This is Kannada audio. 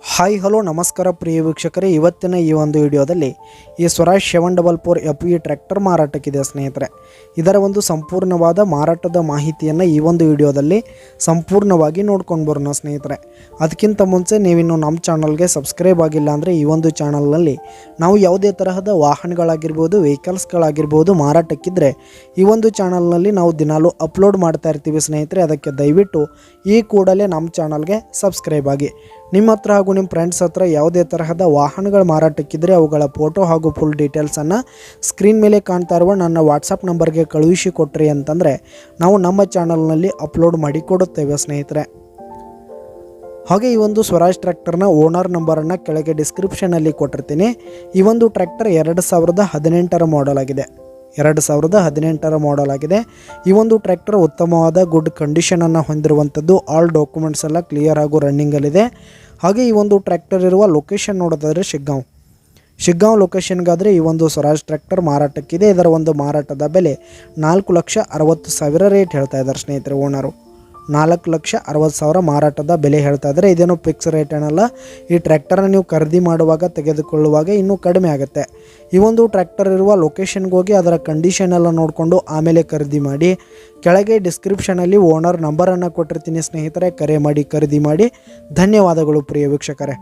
ಹಾಯ್ ಹಲೋ ನಮಸ್ಕಾರ ಪ್ರಿಯ ವೀಕ್ಷಕರೇ, ಇವತ್ತಿನ ಈ ಒಂದು ವಿಡಿಯೋದಲ್ಲಿ ಈ ಸ್ವರಾಜ್ 744 FE ಟ್ರ್ಯಾಕ್ಟರ್ ಮಾರಾಟಕ್ಕಿದೆ ಸ್ನೇಹಿತರೆ. ಇದರ ಒಂದು ಸಂಪೂರ್ಣವಾದ ಮಾರಾಟದ ಮಾಹಿತಿಯನ್ನು ಈ ಒಂದು ವಿಡಿಯೋದಲ್ಲಿ ಸಂಪೂರ್ಣವಾಗಿ ನೋಡ್ಕೊಂಡು ಬರೋಣ ಸ್ನೇಹಿತರೆ. ಅದಕ್ಕಿಂತ ಮುಂಚೆ ನೀವಿನ್ನು ನಮ್ಮ ಚಾನಲ್ಗೆ ಸಬ್ಸ್ಕ್ರೈಬ್ ಆಗಿಲ್ಲ ಅಂದರೆ ಈ ಒಂದು ಚಾನಲ್ನಲ್ಲಿ ನಾವು ಯಾವುದೇ ತರಹದ ವಾಹನಗಳಾಗಿರ್ಬೋದು, ವೆಹಿಕಲ್ಸ್ಗಳಾಗಿರ್ಬೋದು ಮಾರಾಟಕ್ಕಿದ್ರೆ ಈ ಒಂದು ಚಾನಲ್ನಲ್ಲಿ ನಾವು ದಿನಾಲೂ ಅಪ್ಲೋಡ್ ಮಾಡ್ತಾ ಇರ್ತೀವಿ ಸ್ನೇಹಿತರೆ. ಅದಕ್ಕೆ ದಯವಿಟ್ಟು ಈ ಕೂಡಲೇ ನಮ್ಮ ಚಾನಲ್ಗೆ ಸಬ್ಸ್ಕ್ರೈಬ್ ಆಗಿ. ನಿಮ್ಮ ಹತ್ರ ಹಾಗೂ ನಿಮ್ಮ ಫ್ರೆಂಡ್ಸ್ ಹತ್ರ ಯಾವುದೇ ತರಹದ ವಾಹನಗಳ ಮಾರಾಟಕ್ಕಿದ್ರೆ ಅವುಗಳ ಫೋಟೋ ಹಾಗೂ ಫುಲ್ ಡೀಟೇಲ್ಸನ್ನು ಸ್ಕ್ರೀನ್ ಮೇಲೆ ಕಾಣ್ತಾ ಇರುವ ನನ್ನ ವಾಟ್ಸಪ್ ನಂಬರ್ಗೆ ಕಳುಹಿಸಿ ಕೊಟ್ರಿ ಅಂತಂದರೆ ನಾವು ನಮ್ಮ ಚಾನಲ್ನಲ್ಲಿ ಅಪ್ಲೋಡ್ ಮಾಡಿ ಕೊಡುತ್ತೇವೆ ಸ್ನೇಹಿತರೆ. ಹಾಗೆ ಈ ಒಂದು ಸ್ವರಾಜ್ ಟ್ರ್ಯಾಕ್ಟರ್ನ ಓನರ್ ನಂಬರನ್ನು ಕೆಳಗೆ ಡಿಸ್ಕ್ರಿಪ್ಷನಲ್ಲಿ ಕೊಟ್ಟಿರ್ತೀನಿ. ಈ ಒಂದು ಟ್ರ್ಯಾಕ್ಟರ್ 2018 ಮಾಡೆಲ್ ಆಗಿದೆ. 2018 ಮಾಡೆಲ್ ಆಗಿದೆ. ಈ ಒಂದು ಟ್ರ್ಯಾಕ್ಟರ್ ಉತ್ತಮವಾದ ಗುಡ್ ಕಂಡೀಷನನ್ನು ಹೊಂದಿರುವಂಥದ್ದು. ಆಲ್ ಡಾಕ್ಯುಮೆಂಟ್ಸ್ ಎಲ್ಲ ಕ್ಲಿಯರ್ ಹಾಗೂ ರನ್ನಿಂಗಲ್ಲಿದೆ. ಹಾಗೆ ಈ ಒಂದು ಟ್ರ್ಯಾಕ್ಟರ್ ಇರುವ ಲೊಕೇಶನ್ ನೋಡೋದಾದರೆ ಶಿಗ್ಗಾಂವ್ ಲೊಕೇಶನ್ಗಾದರೆ ಈ ಒಂದು ಸ್ವರಾಜ್ ಟ್ರ್ಯಾಕ್ಟರ್ ಮಾರಾಟಕ್ಕಿದೆ. ಇದರ ಒಂದು ಮಾರಾಟದ ಬೆಲೆ 4,60,000 ರೇಟ್ ಹೇಳ್ತಾ ಇದ್ದಾರೆ ಸ್ನೇಹಿತರೆ. ಓನರು 4,60,000 ಮಾರಾಟದ ಬೆಲೆ ಹೇಳ್ತಾ ಇದ್ದಾರೆ. ಇದೇನು ಫಿಕ್ಸ್ ರೇಟ್ ಏನಲ್ಲ. ಈ ಟ್ರ್ಯಾಕ್ಟರ್ನ ನೀವು ಖರೀದಿ ಮಾಡುವಾಗ ತೆಗೆದುಕೊಳ್ಳುವಾಗ ಇನ್ನೂ ಕಡಿಮೆ ಆಗುತ್ತೆ. ಈ ಒಂದು ಟ್ರ್ಯಾಕ್ಟರ್ ಇರುವ ಲೊಕೇಶನ್ಗೆ ಹೋಗಿ ಅದರ ಕಂಡೀಷನ್ ಎಲ್ಲ ನೋಡಿಕೊಂಡು ಆಮೇಲೆ ಖರೀದಿ ಮಾಡಿ. ಕೆಳಗೆ ಡಿಸ್ಕ್ರಿಪ್ಷನಲ್ಲಿ ಓನರ್ ನಂಬರನ್ನು ಕೊಟ್ಟಿರ್ತೀನಿ ಸ್ನೇಹಿತರೆ. ಕರೆ ಮಾಡಿ ಖರೀದಿ ಮಾಡಿ. ಧನ್ಯವಾದಗಳು ಪ್ರಿಯ ವೀಕ್ಷಕರೇ.